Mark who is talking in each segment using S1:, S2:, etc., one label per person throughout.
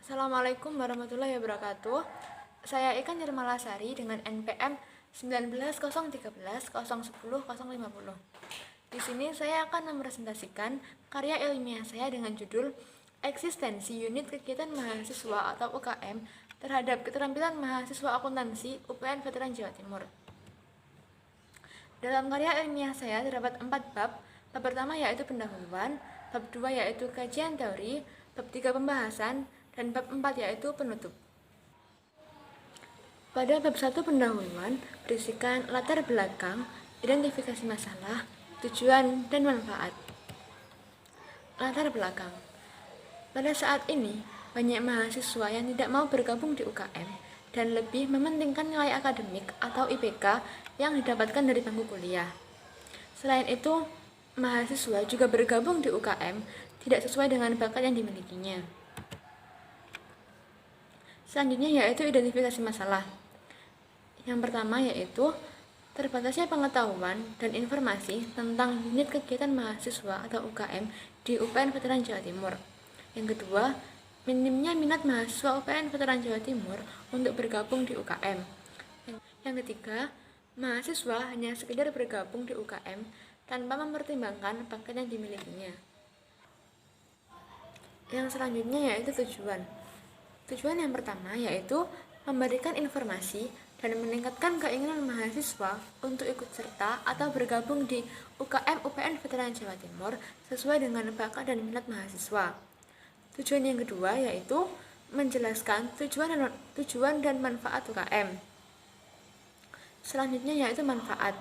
S1: Assalamualaikum warahmatullahi wabarakatuh. Saya Eka Nirmalasari dengan NPM 19.013.010.050. Di sini saya akan mempresentasikan karya ilmiah saya dengan judul Eksistensi Unit Kegiatan Mahasiswa atau UKM terhadap keterampilan mahasiswa akuntansi UPN Veteran Jawa Timur. Dalam karya ilmiah saya terdapat 4 bab. Bab pertama yaitu pendahuluan, bab 2 yaitu kajian teori, bab 3 pembahasan, dan bab 4 yaitu penutup. Pada bab 1 pendahuluan berisikan latar belakang, identifikasi masalah, tujuan, dan manfaat. Latar belakang. Pada saat ini, banyak mahasiswa yang tidak mau bergabung di UKM dan lebih mementingkan nilai akademik atau IPK yang didapatkan dari bangku kuliah. Selain itu, mahasiswa juga bergabung di UKM tidak sesuai dengan bakat yang dimilikinya. Selanjutnya yaitu identifikasi masalah. Yang pertama yaitu terbatasnya pengetahuan dan informasi tentang unit kegiatan mahasiswa atau UKM di UPN Veteran Jawa Timur. Yang kedua, minimnya minat mahasiswa UPN Veteran Jawa Timur untuk bergabung di UKM. Yang ketiga, mahasiswa hanya sekedar bergabung di UKM tanpa mempertimbangkan bakat yang dimilikinya. Yang selanjutnya yaitu tujuan. Tujuan yang pertama yaitu memberikan informasi dan meningkatkan keinginan mahasiswa untuk ikut serta atau bergabung di UKM UPN Veteran Jawa Timur sesuai dengan bakat dan minat mahasiswa. Tujuan yang kedua yaitu menjelaskan tujuan dan manfaat UKM. Selanjutnya yaitu manfaat.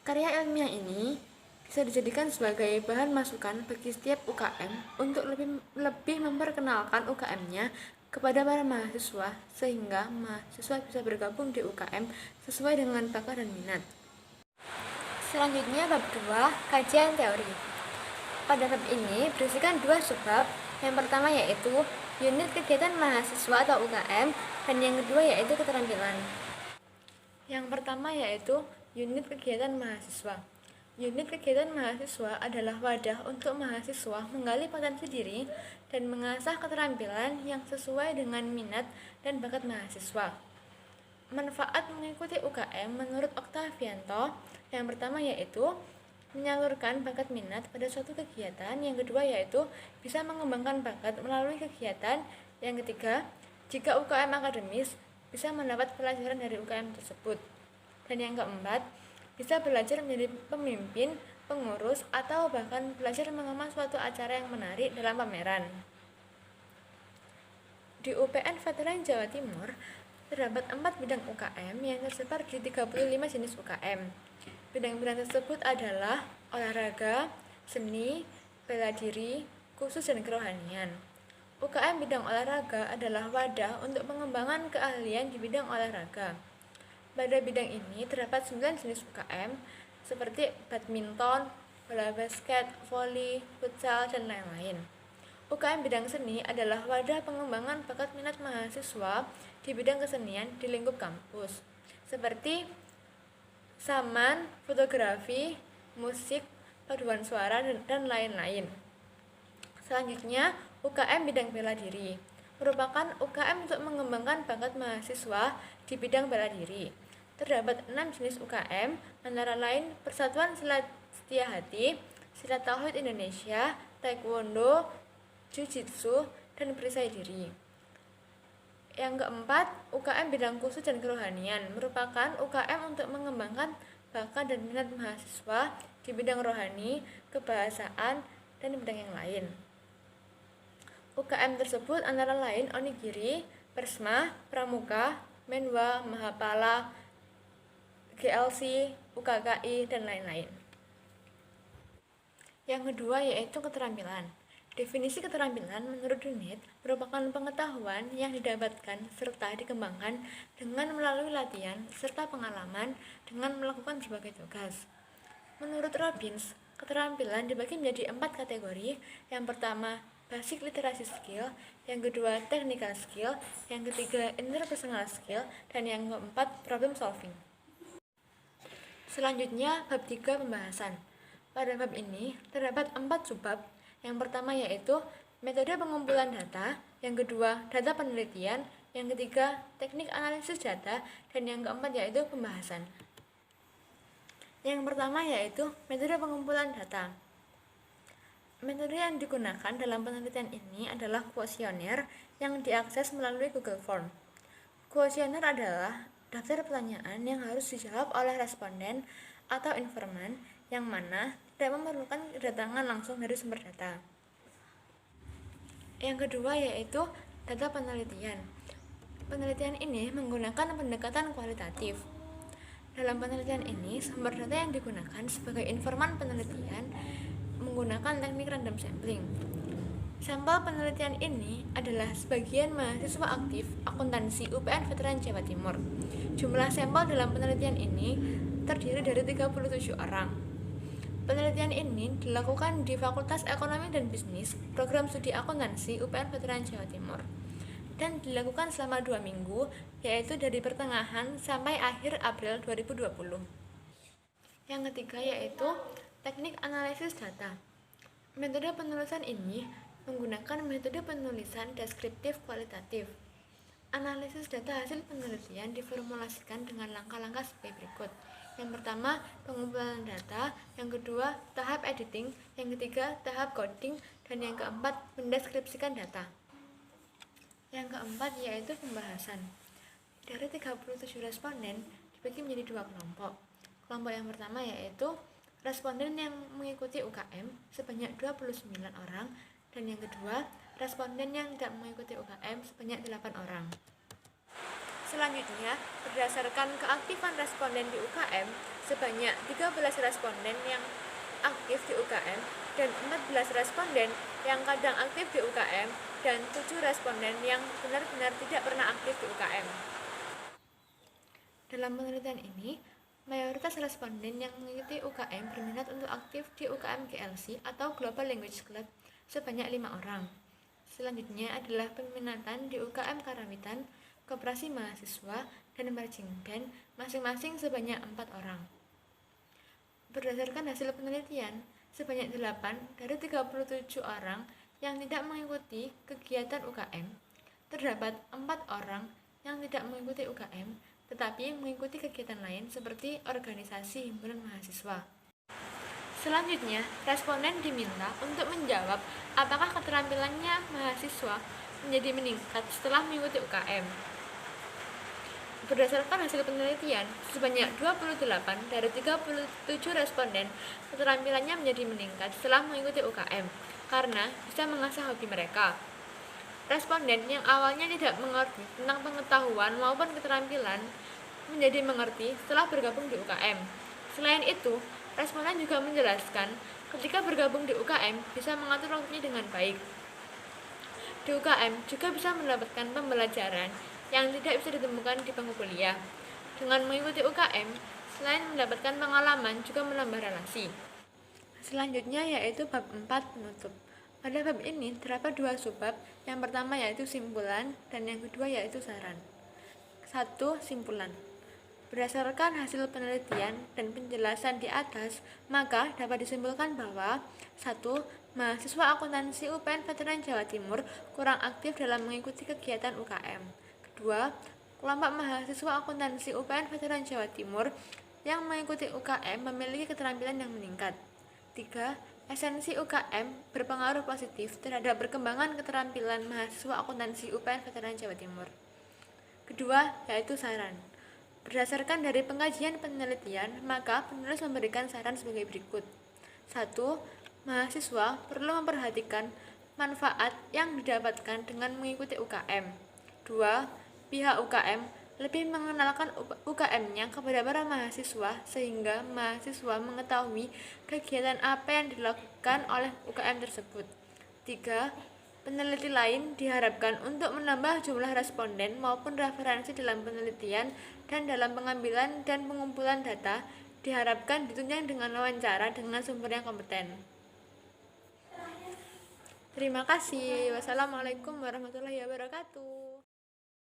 S1: Karya ilmiah ini bisa dijadikan sebagai bahan masukan bagi setiap UKM untuk lebih memperkenalkan UKM-nya kepada para mahasiswa sehingga mahasiswa bisa bergabung di UKM sesuai dengan bakat dan minat. Selanjutnya bab 2, kajian teori. Pada bab ini berisikan 2 subbab. Yang pertama yaitu unit kegiatan mahasiswa atau UKM dan yang kedua yaitu keterampilan. Yang pertama yaitu unit kegiatan mahasiswa. Unit kegiatan mahasiswa adalah wadah untuk mahasiswa menggali potensi diri dan mengasah keterampilan yang sesuai dengan minat dan bakat mahasiswa. Manfaat mengikuti UKM menurut Oktavianto, yang pertama yaitu menyalurkan bakat minat pada suatu kegiatan, yang kedua yaitu bisa mengembangkan bakat melalui kegiatan, yang ketiga, jika UKM akademis, bisa mendapat pelajaran dari UKM tersebut, dan yang keempat, bisa belajar menjadi pemimpin, pengurus, atau bahkan belajar mengemas suatu acara yang menarik dalam pameran. Di UPN Veteran Jawa Timur, terdapat 4 bidang UKM yang tersebar di 35 jenis UKM. Bidang-bidang tersebut adalah olahraga, seni, bela diri, khusus, dan kerohanian. UKM bidang olahraga adalah wadah untuk pengembangan keahlian di bidang olahraga. Pada bidang ini terdapat 9 jenis UKM seperti badminton, bola basket, voli, futsal, dan lain-lain. UKM bidang seni adalah wadah pengembangan bakat minat mahasiswa di bidang kesenian di lingkup kampus, seperti saman, fotografi, musik, paduan suara, dan lain-lain. Selanjutnya, UKM bidang bela diri merupakan UKM untuk mengembangkan bakat mahasiswa di bidang bela diri. Terdapat 6 jenis UKM, antara lain Persatuan Silat Setia Hati, Silat Tauhid Indonesia, Taekwondo, Jiu-Jitsu, dan Perisai Diri. Yang keempat, UKM bidang khusus dan kerohanian merupakan UKM untuk mengembangkan bakat dan minat mahasiswa di bidang rohani, kebahasaan, dan bidang yang lain. UKM tersebut antara lain Onigiri, Persma, Pramuka, Menwa, Mahapala, GLC, UKKI, dan lain-lain. Yang kedua yaitu keterampilan. Definisi keterampilan menurut UNIT merupakan pengetahuan yang didapatkan serta dikembangkan dengan melalui latihan serta pengalaman dengan melakukan berbagai tugas. Menurut Robbins, keterampilan dibagi menjadi 4 kategori. Yang pertama, basic literasi skill, yang kedua, technical skill, yang ketiga, interpersonal skill, dan yang keempat, problem solving. Selanjutnya, bab 3 pembahasan. Pada bab ini terdapat 4 subbab. Yang pertama yaitu metode pengumpulan data, yang kedua, data penelitian, yang ketiga, teknik analisis data, dan yang keempat yaitu pembahasan. Yang pertama yaitu metode pengumpulan data. Metode yang digunakan dalam penelitian ini adalah kuesioner yang diakses melalui Google Form. Kuesioner adalah daftar pertanyaan yang harus dijawab oleh responden atau informan yang mana tidak memerlukan kedatangan langsung dari sumber data. Yang kedua yaitu data penelitian. Penelitian ini menggunakan pendekatan kualitatif. Dalam penelitian ini, sumber data yang digunakan sebagai informan penelitian menggunakan teknik random sampling. Sampel penelitian ini adalah sebagian mahasiswa aktif akuntansi UPN Veteran Jawa Timur. Jumlah sampel dalam penelitian ini terdiri dari 37 orang. Penelitian ini dilakukan di Fakultas Ekonomi dan Bisnis, Program Studi Akuntansi UPN Veteran Jawa Timur, dan dilakukan selama 2 minggu, yaitu dari pertengahan sampai akhir April 2020. Yang ketiga yaitu teknik analisis data. Metode penulisan ini menggunakan metode penulisan deskriptif kualitatif. Analisis data hasil penelitian diformulasikan dengan langkah-langkah sebagai berikut. Yang pertama, pengumpulan data, yang kedua, tahap editing, yang ketiga, tahap coding, dan yang keempat, mendeskripsikan data. Yang keempat yaitu pembahasan. Dari 37 responden dibagi menjadi 2 kelompok. Kelompok yang pertama yaitu responden yang mengikuti UKM sebanyak 29 orang, dan yang kedua, responden yang tidak mengikuti UKM sebanyak 8 orang. Selanjutnya, berdasarkan keaktifan responden di UKM, sebanyak 13 responden yang aktif di UKM dan 14 responden yang kadang aktif di UKM dan 7 responden yang benar-benar tidak pernah aktif di UKM. Dalam penelitian ini, mayoritas responden yang mengikuti UKM berminat untuk aktif di UKM GLC atau Global Language Club sebanyak 5 orang. Selanjutnya adalah peminatan di UKM Karawitan, Koperasi Mahasiswa, dan Marching Band masing-masing sebanyak 4 orang. Berdasarkan hasil penelitian, sebanyak 8 dari 37 orang yang tidak mengikuti kegiatan UKM, terdapat 4 orang yang tidak mengikuti UKM tetapi mengikuti kegiatan lain seperti organisasi himpunan mahasiswa. Selanjutnya, responden diminta untuk menjawab apakah keterampilannya mahasiswa menjadi meningkat setelah mengikuti UKM. Berdasarkan hasil penelitian, sebanyak 28 dari 37 responden keterampilannya menjadi meningkat setelah mengikuti UKM karena bisa mengasah hobi mereka. Responden yang awalnya tidak mengerti tentang pengetahuan maupun keterampilan menjadi mengerti setelah bergabung di UKM. Selain itu, responden juga menjelaskan ketika bergabung di UKM bisa mengatur waktunya dengan baik. Di UKM juga bisa mendapatkan pembelajaran yang tidak bisa ditemukan di bangku kuliah. Dengan mengikuti UKM, selain mendapatkan pengalaman juga menambah relasi. Selanjutnya yaitu bab 4 penutup. Pada bab ini terdapat 2 subbab, yang pertama yaitu simpulan dan yang kedua yaitu saran. 1. Simpulan. Berdasarkan hasil penelitian dan penjelasan di atas, maka dapat disimpulkan bahwa 1. Mahasiswa akuntansi UPN Veteran Jawa Timur kurang aktif dalam mengikuti kegiatan UKM. Kedua, kelompok mahasiswa akuntansi UPN Veteran Jawa Timur yang mengikuti UKM memiliki keterampilan yang meningkat. 3. Esensi UKM berpengaruh positif terhadap perkembangan keterampilan mahasiswa akuntansi UPN Veteran Jawa Timur. Kedua, yaitu saran. Berdasarkan dari pengkajian penelitian, maka penulis memberikan saran sebagai berikut. 1. Mahasiswa perlu memperhatikan manfaat yang didapatkan dengan mengikuti UKM. 2. Pihak UKM lebih mengenalkan UKM-nya kepada para mahasiswa sehingga mahasiswa mengetahui kegiatan apa yang dilakukan oleh UKM tersebut. 3. Peneliti lain diharapkan untuk menambah jumlah responden maupun referensi dalam penelitian dan dalam pengambilan dan pengumpulan data diharapkan ditunjang dengan wawancara dengan sumber yang kompeten. Terima kasih. Wassalamualaikum warahmatullahi wabarakatuh.